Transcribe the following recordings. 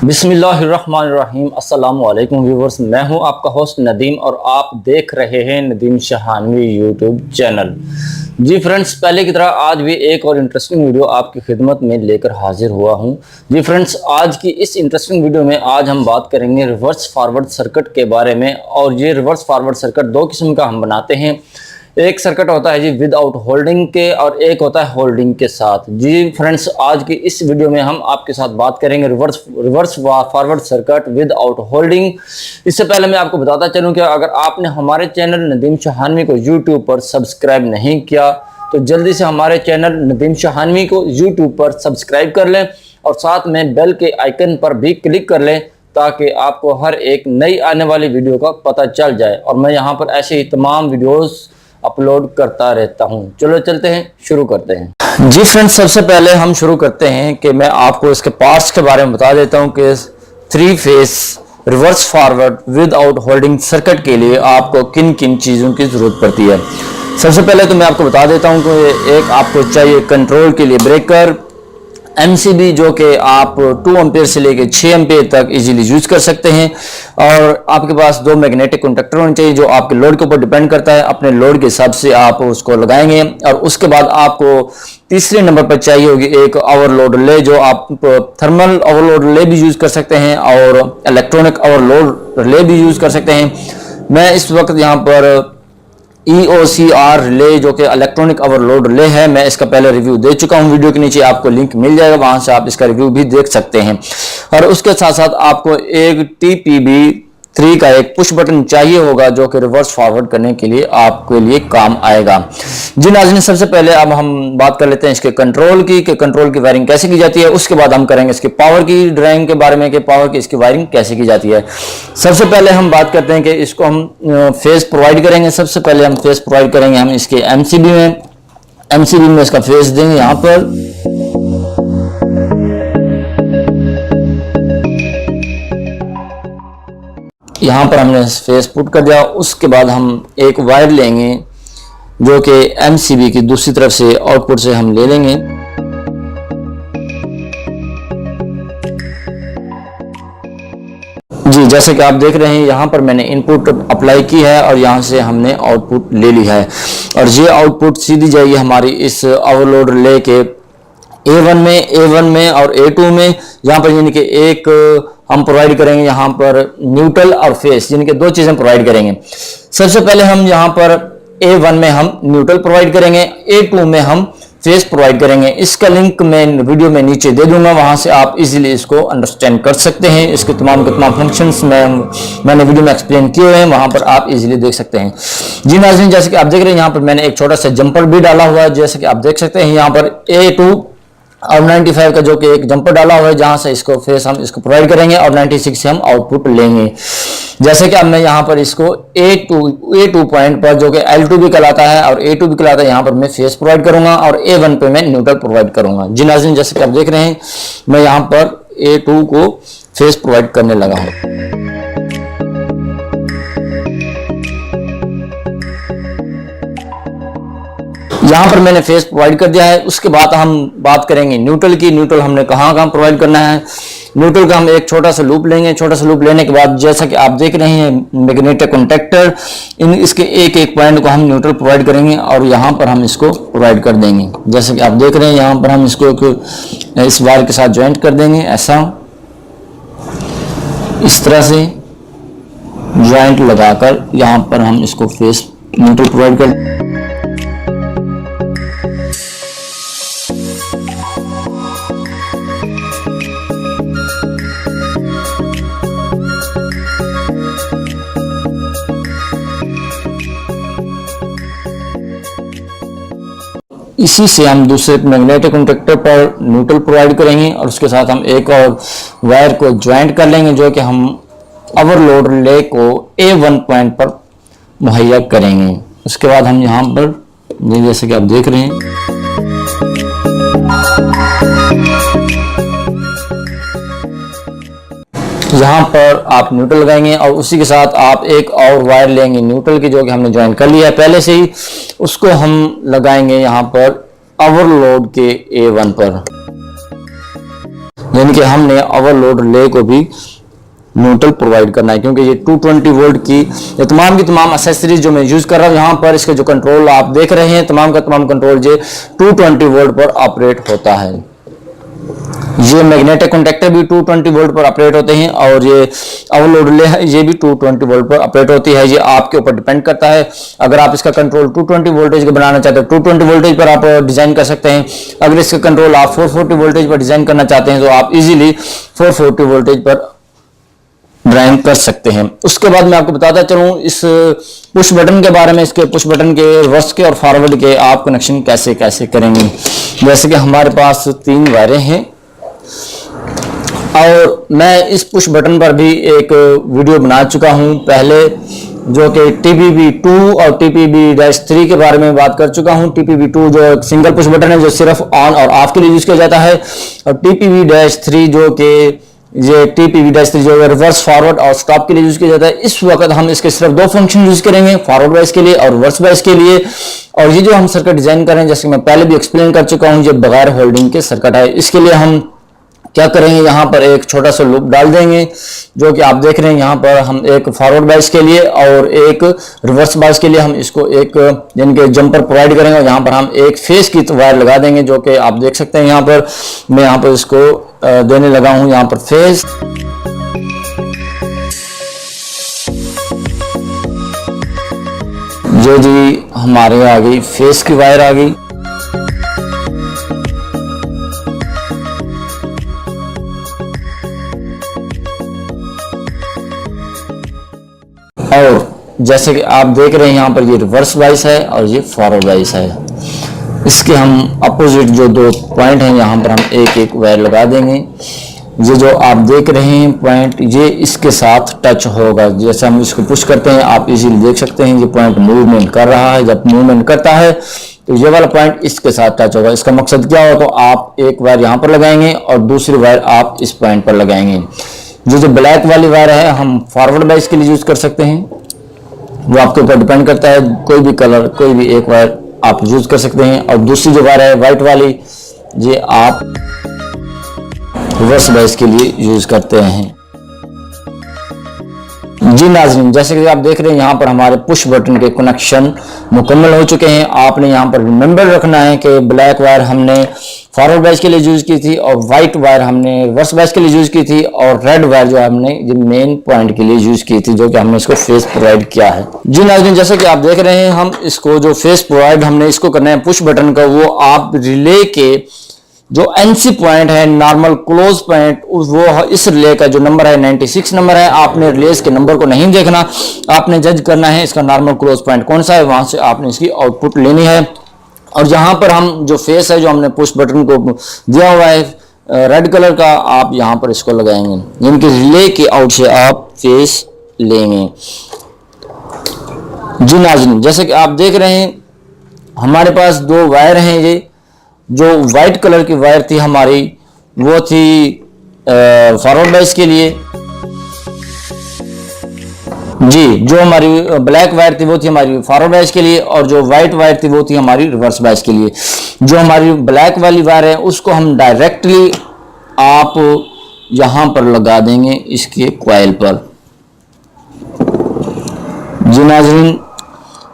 बिस्मिल्लाहिर्रहमानिर्रहीम। अस्सलाम वालेकुम व्यूवर्स, मैं हूं आपका होस्ट नदीम और आप देख रहे हैं नदीम शहानवी यूट्यूब चैनल। जी फ्रेंड्स, पहले की तरह आज भी एक और इंटरेस्टिंग वीडियो आपकी खिदमत में लेकर हाजिर हुआ हूं। जी फ्रेंड्स, आज की इस इंटरेस्टिंग वीडियो में आज हम बात करेंगे रिवर्स फॉरवर्ड सर्किट के बारे में। और ये रिवर्स फॉरवर्ड सर्किट दो किस्म का हम बनाते हैं। एक सर्किट होता है जी विदाउट होल्डिंग के और एक होता है होल्डिंग के साथ। जी फ्रेंड्स, आज की इस वीडियो में हम आपके साथ बात करेंगे reverse forward circuit without holding. इससे पहले मैं आपको बताता चलूं कि अगर आपने हमारे चैनल नदीम शहानवी को यूट्यूब पर सब्सक्राइब नहीं किया तो जल्दी से हमारे चैनल नदीम शहानवी को यूट्यूब पर सब्सक्राइब कर लें और साथ में बेल के आइकन पर भी क्लिक कर लें ताकि आपको हर एक नई आने वाली वीडियो का पता चल जाए। और मैं यहाँ पर ऐसे ही तमाम वीडियोस अपलोड करता रहता हूं। चलो चलते हैं, शुरू करते हैं। जी फ्रेंड्स, सबसे पहले हम शुरू करते हैं कि मैं आपको इसके पार्ट्स के बारे में बता देता हूं कि 3 phase reverse forward without holding circuit के लिए आपको किन किन चीज़ों की ज़रूरत पड़ती है। सबसे पहले तो मैं आपको बता देता हूं कि एक आपको चाहिए कंट्रोल के लिए ब्रेकर MCB, जो कि आप 2 एम्पेयर से लेकर 6 एम्पेयर तक इजीली यूज कर सकते हैं। और आपके पास 2 मैग्नेटिक कंडक्टर होने चाहिए जो आपके लोड के ऊपर डिपेंड करता है। अपने लोड के हिसाब से आप उसको लगाएंगे। और उसके बाद आपको तीसरे नंबर पर चाहिए होगी एक ओवरलोड रिले, जो आप थर्मल ओवरलोड रिले भी यूज कर सकते हैं और इलेक्ट्रॉनिक ओवरलोड रिले भी यूज कर सकते हैं। मैं इस वक्त यहाँ पर EOCR रिले, जो कि इलेक्ट्रॉनिक ओवरलोड रिले है, मैं इसका पहले रिव्यू दे चुका हूं। वीडियो के नीचे आपको लिंक मिल जाएगा, वहां से आप इसका रिव्यू भी देख सकते हैं। और उसके साथ साथ आपको एक TPB3 का एक पुश बटन चाहिए होगा जो कि रिवर्स फॉरवर्ड करने के लिए आपके लिए काम आएगा। जी नाज़रीन, सबसे पहले अब हम बात कर लेते हैं इसके कंट्रोल की कि कंट्रोल की वायरिंग कैसे की जाती है। उसके बाद हम करेंगे इसके पावर की ड्राइंग के बारे में कि पावर की इसकी वायरिंग कैसे की जाती है। सबसे पहले हम बात करते हैं कि इसको हम फेज प्रोवाइड करेंगे। सबसे पहले हम फेज प्रोवाइड करेंगे हम इसके MCB में इसका फेज देंगे यहाँ पर। यहाँ पर हमने फेस पुट कर दिया। उसके बाद हम एक वायर लेंगे जो कि MCB की दूसरी तरफ से आउटपुट से हम ले लेंगे। जी, जैसे कि आप देख रहे हैं यहाँ पर मैंने इनपुट अप्लाई की है और यहाँ से हमने आउटपुट ले ली है। और ये आउटपुट सीधी जाएगी हमारी इस ओवरलोड रिले के A1 में और A2 में। यहाँ पर यानी कि एक हम प्रोवाइड करेंगे यहाँ पर न्यूट्रल और फेस, यानी कि 2 चीजें प्रोवाइड करेंगे। सबसे पहले हम यहाँ पर A1 में हम न्यूट्रल प्रोवाइड करेंगे, A2 में हम फेस प्रोवाइड करेंगे। इसका लिंक मैं वीडियो में नीचे दे दूंगा, वहां से आप इजीली इसको अंडरस्टैंड कर सकते हैं। इसके तमाम फंक्शंस मैंने वीडियो में एक्सप्लेन किए हुए हैं, वहां पर आप इजीली देख सकते हैं। जी नाज़रीन, जैसे कि आप देख रहे हैं यहाँ पर मैंने एक छोटा सा जंपर भी डाला हुआ है। जैसे कि आप देख सकते हैं यहाँ पर A2 और 95 का जो कि एक जंपर डाला हुआ है, जहां से इसको फेस हम इसको प्रोवाइड करेंगे और 96 से हम आउटपुट लेंगे। जैसे कि अब मैं यहाँ पर इसको A2 पॉइंट पर, जो कि L2 भी कहलाता है और A2 भी कहलाता है, यहाँ पर मैं फेस प्रोवाइड करूंगा और A1 पे मैं न्यूट्रल प्रोवाइड करूंगा। जी नाज़रीन, जैसे कि आप देख रहे हैं मैं यहाँ पर A2 को फेस प्रोवाइड करने लगा हूँ। यहाँ पर मैंने फेस प्रोवाइड कर दिया है। उसके बाद हम बात करेंगे न्यूट्रल की। न्यूट्रल हमने कहाँ प्रोवाइड करना है। न्यूट्रल का हम एक छोटा सा लूप लेंगे। छोटा सा लूप लेने के बाद जैसा कि आप देख रहे हैं मैग्नेटिक कंडक्टर, इसके एक पॉइंट को हम न्यूट्रल प्रोवाइड करेंगे और यहाँ पर हम इसको प्रोवाइड कर देंगे। जैसे कि आप देख रहे हैं यहाँ पर हम इसको इस वायर के साथ ज्वाइंट कर देंगे। ऐसा इस तरह से ज्वाइंट लगाकर यहाँ पर हम इसको फेस न्यूट्रल प्रोवाइड कर। इसी से हम दूसरे मैग्नेटिक कंडक्टर पर न्यूट्रल प्रोवाइड करेंगे और उसके साथ हम एक और वायर को ज्वाइंट कर लेंगे जो कि हम ओवरलोड रिले को A1 पॉइंट पर मुहैया करेंगे। उसके बाद हम यहाँ पर जैसे कि आप देख रहे हैं यहाँ पर आप न्यूट्रल लगाएंगे और उसी के साथ आप एक और वायर लेंगे न्यूट्रल की, जो कि हमने ज्वाइन कर लिया है पहले से ही। उसको हम लगाएंगे यहाँ पर ओवरलोड के A1 पर। यानी कि हमने ओवरलोड रिले को भी न्यूट्रल प्रोवाइड करना है, क्योंकि ये 220 वोल्ट की ये तमाम की तमाम एक्सेसरीज जो मैं यूज कर रहा हूँ यहाँ पर, इसके जो कंट्रोल आप देख रहे हैं तमाम का तमाम कंट्रोल ये 220 वोल्ट पर ऑपरेट होता है। ये मैग्नेटिक कॉन्टेक्टर भी 220 वोल्ट पर ऑपरेट होते हैं और ये ओवरलोड रिले है ये भी 220 वोल्ट पर ऑपरेट होती है। ये आपके ऊपर डिपेंड करता है, अगर आप इसका कंट्रोल 220 वोल्टेज का बनाना चाहते हैं 220 वोल्टेज पर आप डिजाइन कर सकते हैं। अगर इसका कंट्रोल आप 440 वोल्टेज पर डिजाइन करना चाहते हैं तो आप इजीली 440 वोल्टेज पर ड्राइंग कर सकते हैं। उसके बाद मैं आपको बताता चलूं इस पुश बटन के बारे में, इसके पुश बटन के रिवर्स के और फॉरवर्ड के आप कनेक्शन कैसे कैसे करेंगे। जैसे कि हमारे पास 3 वायरें हैं और मैं इस पुश बटन पर भी एक वीडियो बना चुका हूं पहले, जो कि TPB2 और TPB-3 के बारे में बात कर चुका हूं। TPB2 जो एक सिंगल पुश बटन है जो सिर्फ ऑन और ऑफ के लिए यूज किया जाता है, और TPB-3 जो कि ये TPB-3 जो रिवर्स फॉरवर्ड और स्टॉप के लिए यूज किया जाता है। इस वक्त हम इसके सिर्फ 2 फंक्शन यूज करेंगे, फॉरवर्ड बाइस के लिए और रिवर्स बाइस के लिए। और ये जो हम सर्किट डिजाइन कर रहे हैं, जैसे मैं पहले भी एक्सप्लेन कर चुका हूं, ये बगैर होल्डिंग के सर्किट है। इसके लिए हम क्या करेंगे, यहाँ पर एक छोटा सा लूप डाल देंगे, जो कि आप देख रहे हैं यहाँ पर हम एक फॉरवर्ड बाइस के लिए और एक रिवर्स बाइस के लिए हम इसको एक यानी कि जंपर प्रोवाइड करेंगे, और यहाँ पर हम एक फेस की वायर लगा देंगे, जो कि आप देख सकते हैं यहाँ पर मैं यहाँ पर इसको देने लगा हूँ यहाँ पर फेस। जो जी हमारे आ गई फेस की वायर आ गई। और जैसे कि आप देख रहे हैं यहाँ पर ये रिवर्स बाइस है और ये फॉरवर्ड बाइस है। इसके हम अपोजिट जो 2 पॉइंट हैं यहाँ पर हम एक एक वायर लगा देंगे। ये जो आप देख रहे हैं पॉइंट ये इसके साथ टच होगा। जैसे हम इसको पुश करते हैं आप इजीली देख सकते हैं ये पॉइंट मूवमेंट कर रहा है। जब मूवमेंट करता है तो ये वाला पॉइंट इसके साथ टच होगा। इसका मकसद क्या हो, तो आप एक वायर यहाँ पर लगाएंगे और दूसरी वायर आप इस पॉइंट पर लगाएंगे। जो ब्लैक वाली वायर है हम फॉरवर्ड बाइस के लिए यूज कर सकते हैं, वो आपके ऊपर डिपेंड करता है। कोई भी कलर कोई भी एक वायर आप यूज कर सकते हैं। और दूसरी जो वायर है व्हाइट वाली ये आप रिवर्स बाइस के लिए यूज करते हैं। जी नाज़रीन, जैसे कि आप देख रहे हैं यहाँ पर हमारे पुश बटन के कनेक्शन मुकम्मल हो चुके हैं। आपने यहाँ पर रिमेंबर रखना है कि ब्लैक वायर हमने फॉरवर्ड बाइस के लिए यूज की थी और व्हाइट वायर हमने रिवर्स बाइस के लिए यूज की थी, और रेड वायर जो हमने ये मेन पॉइंट के लिए यूज की थी, जो कि हमने इसको फेस प्रोवाइड किया है। जी नाज़रीन, जैसे कि आप देख रहे हैं हम इसको जो फेस प्रोवाइड हमने इसको करना है पुश बटन का, वो आप रिले के जो NC पॉइंट है नॉर्मल क्लोज पॉइंट, वो इस रिले का जो नंबर है 96 नंबर है। आपने रिलेस के नंबर को नहीं देखना, आपने जज करना है इसका नॉर्मल क्लोज पॉइंट कौन सा है, वहां से आपने इसकी आउटपुट लेनी है। और जहां पर हम जो फेस है जो हमने पुश बटन को दिया हुआ है रेड कलर का, आप यहां पर इसको लगाएंगे, यानी कि रिले के आउट से आप फेस लेंगे। जी नाज़रीन, जैसे कि आप देख रहे हैं हमारे पास 2 वायर हैं। ये जो व्हाइट कलर की वायर थी हमारी वो थी फॉरवर्ड बाइस के लिए। जी, जो हमारी ब्लैक वायर थी वो थी हमारी फॉरवर्ड बाइस के लिए, और जो व्हाइट वायर थी वो थी हमारी रिवर्स बाइस के लिए। जो हमारी ब्लैक वाली वायर है उसको हम डायरेक्टली आप यहां पर लगा देंगे इसके कॉइल पर। जी नाज़रीन,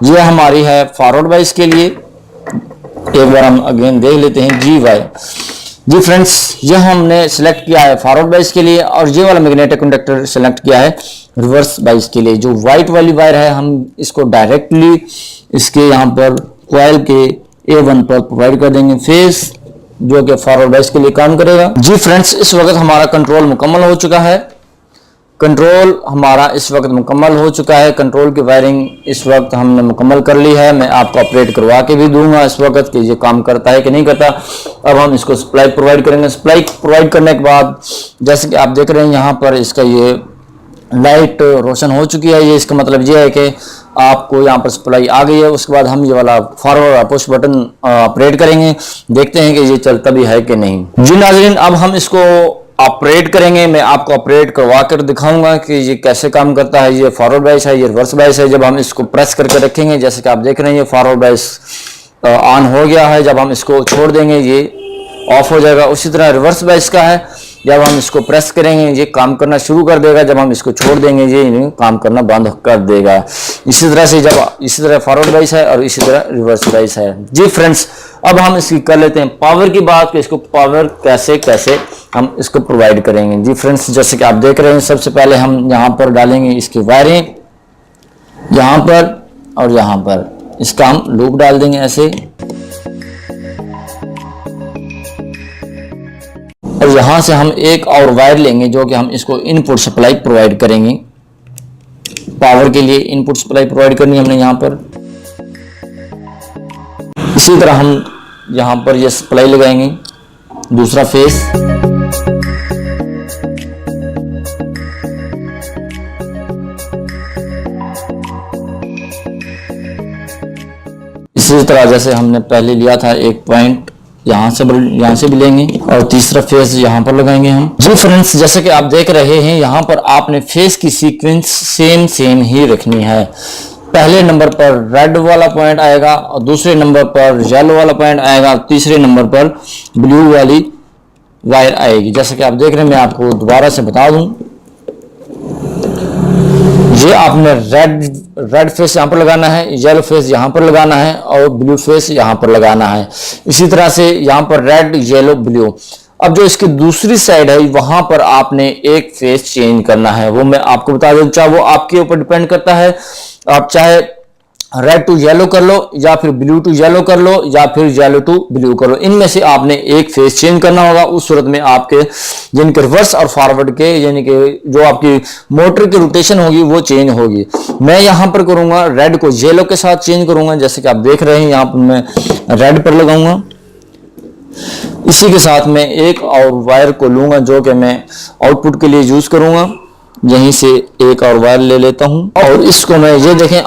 ये हमारी है फॉरवर्ड बाइस के लिए। एक बार हम अगेन देख लेते हैं। जी वायर, जी फ्रेंड्स, ये हमने सेलेक्ट किया है फॉरवर्ड बाइस के लिए, और ये वाला मैग्नेटिक कंडक्टर सेलेक्ट किया है रिवर्स बाइस के लिए। जो व्हाइट वाली वायर है हम इसको डायरेक्टली इसके यहाँ पर कॉइल के A1 पर प्रोवाइड कर देंगे फेस, जो कि फॉरवर्ड बाइस के लिए काम करेगा। जी फ्रेंड्स, इस वक्त हमारा कंट्रोल मुकम्मल हो चुका है। कंट्रोल हमारा इस वक्त मुकम्मल हो चुका है। कंट्रोल की वायरिंग इस वक्त हमने मुकम्मल कर ली है। मैं आपको ऑपरेट करवा के भी दूंगा इस वक्त कि ये काम करता है कि नहीं करता। अब हम इसको सप्लाई प्रोवाइड करेंगे। सप्लाई प्रोवाइड करने के बाद जैसे कि आप देख रहे हैं यहाँ पर इसका ये लाइट रोशन हो चुकी है। ये इसका मतलब ये है कि आपको यहाँ पर सप्लाई आ गई है। उसके बाद हम ये वाला फॉरवर्ड और पुश बटन ऑपरेट करेंगे, देखते हैं कि ये चलता भी है कि नहीं। जी नाज़रीन, अब हम इसको ऑपरेट करेंगे। मैं आपको ऑपरेट करवा कर दिखाऊंगा कि ये कैसे काम करता है। ये फॉरवर्ड बाइस है, ये रिवर्स बाइस है। जब हम इसको प्रेस करके रखेंगे, जैसे कि आप देख रहे हैं ये फॉरवर्ड बाइस ऑन हो गया है। जब हम इसको छोड़ देंगे ये ऑफ हो जाएगा। उसी तरह रिवर्स बाइस का है, जब हम इसको प्रेस करेंगे ये काम करना शुरू कर देगा, जब हम इसको छोड़ देंगे ये काम करना बंद कर देगा। इसी तरह से इसी तरह फॉरवर्ड बाइस है और इसी तरह रिवर्स बाइस है। जी फ्रेंड्स, अब हम इसकी कर लेते हैं पावर की बात, कि इसको पावर कैसे कैसे हम इसको प्रोवाइड करेंगे। जी फ्रेंड्स, जैसे कि आप देख रहे हैं, सबसे पहले हम यहाँ पर डालेंगे इसकी वायरिंग, यहाँ पर और यहाँ पर इसका हम लूप डाल देंगे ऐसे, और यहां से हम एक और वायर लेंगे जो कि हम इसको इनपुट सप्लाई प्रोवाइड करेंगे। पावर के लिए इनपुट सप्लाई प्रोवाइड करनी है हमने यहां पर। इसी तरह हम यहां पर ये सप्लाई लगाएंगे दूसरा फेस, इसी तरह जैसे हमने पहले लिया था एक पॉइंट यहाँ से भी लेंगे और तीसरा फेस यहाँ पर लगाएंगे हम। जी फ्रेंड्स, जैसे कि आप देख रहे हैं यहाँ पर आपने फेस की सीक्वेंस सेम ही रखनी है। पहले नंबर पर रेड वाला पॉइंट आएगा और दूसरे नंबर पर येलो वाला पॉइंट आएगा, तीसरे नंबर पर ब्लू वाली वायर आएगी। जैसे कि आप देख रहे हैं, मैं आपको दोबारा से बता दूं, ये आपने रेड फेस यहाँ पर लगाना है, येलो फेस यहाँ पर लगाना है और ब्लू फेस यहाँ पर लगाना है। इसी तरह से यहाँ पर रेड येलो ब्लू। अब जो इसकी दूसरी साइड है वहां पर आपने एक फेस चेंज करना है, वो मैं आपको बता दूं, चाहे वो आपके ऊपर डिपेंड करता है। आप चाहे रेड टू येलो कर लो या फिर ब्लू टू येलो कर लो या फिर येलो टू ब्लू कर लो, इनमें से आपने एक फेस चेंज करना होगा। उस सूरत में आपके यानी कि रिवर्स और फॉरवर्ड के यानी कि जो आपकी मोटर की रोटेशन होगी वो चेंज होगी। मैं यहां पर करूंगा रेड को येलो के साथ चेंज करूंगा, जैसे कि आप देख रहे हैं यहाँ पर मैं रेड पर लगाऊंगा। इसी के साथ मैं एक और वायर को लूंगा जो कि मैं आउटपुट के लिए यूज करूंगा। यहीं से एक और वायर ले लेता हूं और इसको मैं ये देखें,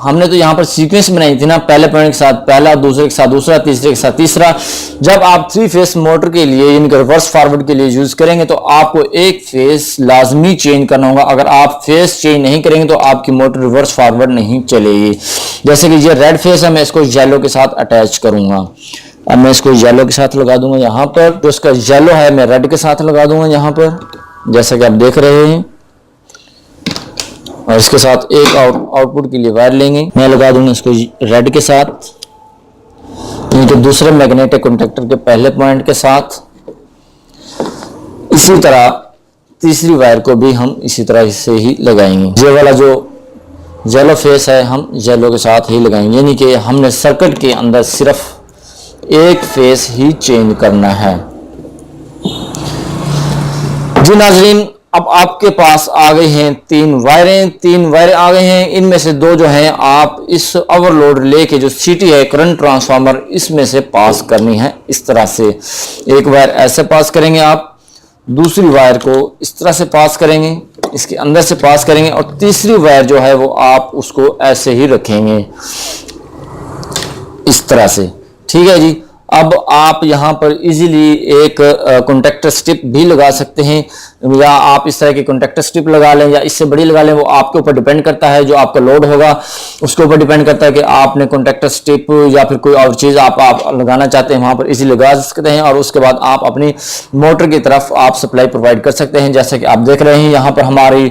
हमने तो यहाँ पर सीक्वेंस बनाई थी ना, पहले पॉइंट के साथ पहला, दूसरे के साथ दूसरा, तीसरे के साथ तीसरा। जब आप 3 फेस मोटर के लिए यानी कि रिवर्स फॉरवर्ड के लिए यूज करेंगे तो आपको एक फेस लाजमी चेंज करना होगा। अगर आप फेस चेंज नहीं करेंगे तो आपकी मोटर रिवर्स फॉरवर्ड नहीं चलेगी। जैसे कि ये रेड फेस है, मैं इसको येलो के साथ अटैच करूंगा। अब मैं इसको येलो के साथ लगा दूंगा यहाँ पर, तो इसका येलो है मैं रेड के साथ लगा दूंगा यहाँ पर, जैसा कि आप देख रहे हैं। और इसके साथ एक और आउटपुट के लिए वायर लेंगे, मैं लगा दूंगा इसको रेड के साथ, तो दूसरे मैग्नेटिक कॉन्टैक्टर के पहले पॉइंट के साथ। इसी तरह तीसरी वायर को भी हम इसी तरह से ही लगाएंगे। ये वाला जो येलो फेस है हम येलो के साथ ही लगाएंगे, यानी कि हमने सर्किट के अंदर सिर्फ एक फेस ही चेंज करना है। जी नाजरीन, अब आपके पास आ गई हैं 3 वायरें आ गई हैं। इनमें से 2 जो हैं आप इस ओवरलोड रिले के जो सीटी है करंट ट्रांसफार्मर, इसमें से पास करनी है। इस तरह से एक वायर ऐसे पास करेंगे आप, दूसरी वायर को इस तरह से पास करेंगे, इसके अंदर से पास करेंगे और तीसरी वायर जो है वो आप उसको ऐसे ही रखेंगे इस तरह से। ठीक है जी। अब आप यहां पर इजीली एक कॉन्टैक्टर स्ट्रिप भी लगा सकते हैं, या आप इस तरह की कॉन्टैक्टर स्ट्रिप लगा लें या इससे बड़ी लगा लें, वो आपके ऊपर डिपेंड करता है। जो आपका लोड होगा उसके ऊपर डिपेंड करता है कि आपने कॉन्टैक्टर स्ट्रिप या फिर कोई और चीज़ आप लगाना चाहते हैं, वहां पर इजीली लगा सकते हैं और उसके बाद आप अपनी मोटर की तरफ आप सप्लाई प्रोवाइड कर सकते हैं। जैसे कि आप देख रहे हैं यहाँ पर हमारी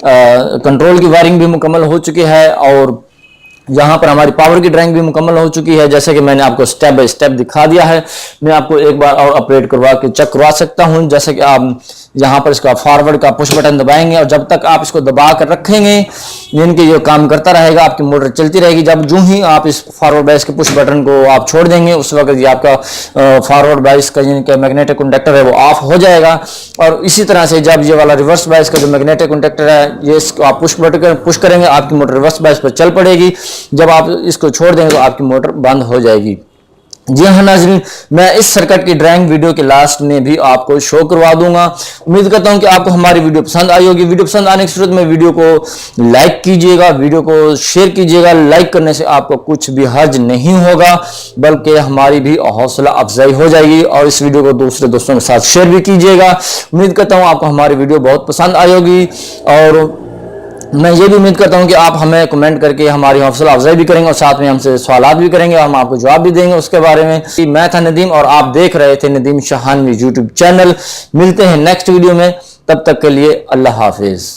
कंट्रोल की वायरिंग भी मुकम्मल हो चुकी है और यहाँ पर हमारी पावर की ड्राइंग भी मुकम्मल हो चुकी है। जैसे कि मैंने आपको स्टेप बाय स्टेप दिखा दिया है, मैं आपको एक बार और ऑपरेट करवा के चेक करवा सकता हूँ। जैसे कि आप यहाँ पर इसका फॉरवर्ड का पुश बटन दबाएंगे और जब तक आप इसको दबा कर रखेंगे यानी कि ये काम करता रहेगा, आपकी मोटर चलती रहेगी। जब जो ही आप इस फॉरवर्ड बायस के पुश बटन को आप छोड़ देंगे उस वक्त ये आपका फॉरवर्ड बायस का यानी कि मैग्नेटिक कॉन्टैक्टर है वो ऑफ हो जाएगा। और इसी तरह से जब ये वाला रिवर्स बायस का जो मैग्नेटिक कॉन्टैक्टर है ये इसको आप पुश करेंगे, आपकी मोटर रिवर्स बायस पर चल पड़ेगी। जब आप इसको छोड़ देंगे तो आपकी मोटर बंद हो जाएगी। जी हाँ नाज़रीन, मैं इस सर्किट की ड्राइंग वीडियो के लास्ट में भी आपको शो करवा दूंगा। उम्मीद करता हूं कि आपको हमारी वीडियो पसंद आई होगी। वीडियो पसंद आने की सूरत में वीडियो को लाइक कीजिएगा, वीडियो को शेयर कीजिएगा। लाइक करने से आपको कुछ भी हर्ज नहीं होगा बल्कि हमारी भी हौसला अफजाई हो जाएगी। और इस वीडियो को दूसरे दोस्तों के साथ शेयर भी कीजिएगा। उम्मीद करता हूँ आपको हमारी वीडियो बहुत पसंद आई होगी। और मैं ये भी उम्मीद करता हूं कि आप हमें कमेंट करके हमारी हौसला अफजाई भी करेंगे और साथ में हमसे सवालात भी करेंगे, हम आपको जवाब भी देंगे उसके बारे में। मैं था नदीम और आप देख रहे थे नदीम शहानवी यूट्यूब चैनल। मिलते हैं नेक्स्ट वीडियो में, तब तक के लिए अल्लाह हाफिज।